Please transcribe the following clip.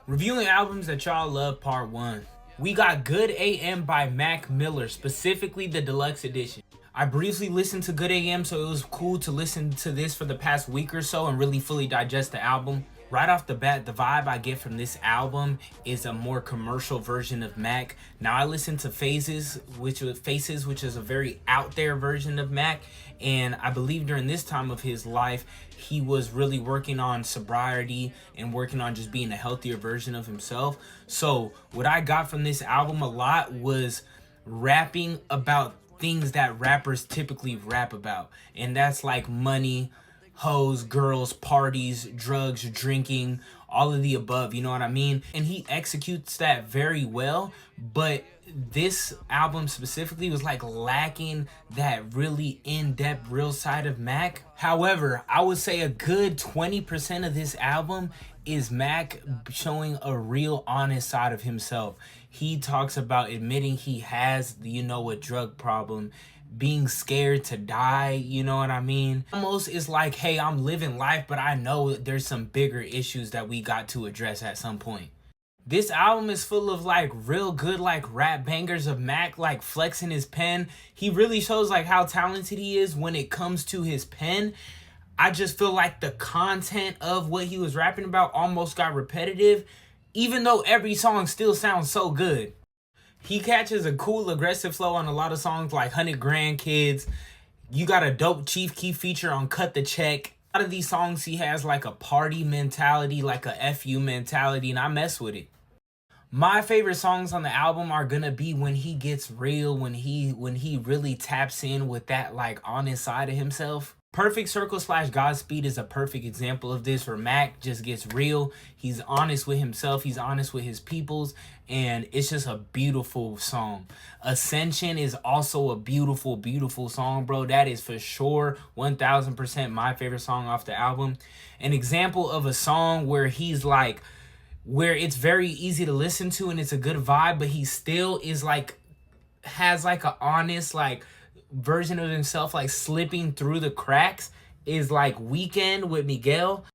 Reviewing albums that y'all love, part 1. We got Good AM by Mac Miller, specifically the deluxe edition. I briefly listened to Good AM, so it was cool to listen to this for the past week or so and really fully digest the album. Right off the bat, the vibe I get from this album is a more commercial version of Mac. Now I listened to Faces, which is a very out there version of Mac, and I believe during this time of his life, he was really working on sobriety and working on just being a healthier version of himself. So what I got from this album a lot was rapping about things that rappers typically rap about, and that's like money, hoes, girls, parties, drugs, drinking, all of the above, you know what I mean? And he executes that very well, but this album specifically was like lacking that really in-depth real side of Mac. However, I would say a good 20% of this album is Mac showing a real honest side of himself. He talks about admitting he has, a drug problem, being scared to die, you know what I mean? Almost it's like, hey, I'm living life, but I know there's some bigger issues that we got to address at some point. This album is full of like real good like rap bangers of Mac like flexing his pen. He really shows like how talented he is when it comes to his pen. I just feel like the content of what he was rapping about almost got repetitive, even though every song still sounds so good. He catches a cool aggressive flow on a lot of songs like 100 Grand Kids. You got a dope Chief Keef feature on Cut the Check. A lot of these songs he has like a party mentality, like a FU mentality, and I mess with it. My favorite songs on the album are gonna be when he gets real, when he really taps in with that like honest side of himself. Perfect Circle / Godspeed is a perfect example of this, where Mac just gets real. He's honest with himself, he's honest with his peoples, and it's just a beautiful song. Ascension is also a beautiful, beautiful song, bro. That is for sure 1000% my favorite song off the album. An example of a song where he's like, where it's very easy to listen to and it's a good vibe, but he still is like, has like a honest like version of himself like slipping through the cracks, is like Weekend with Miguel.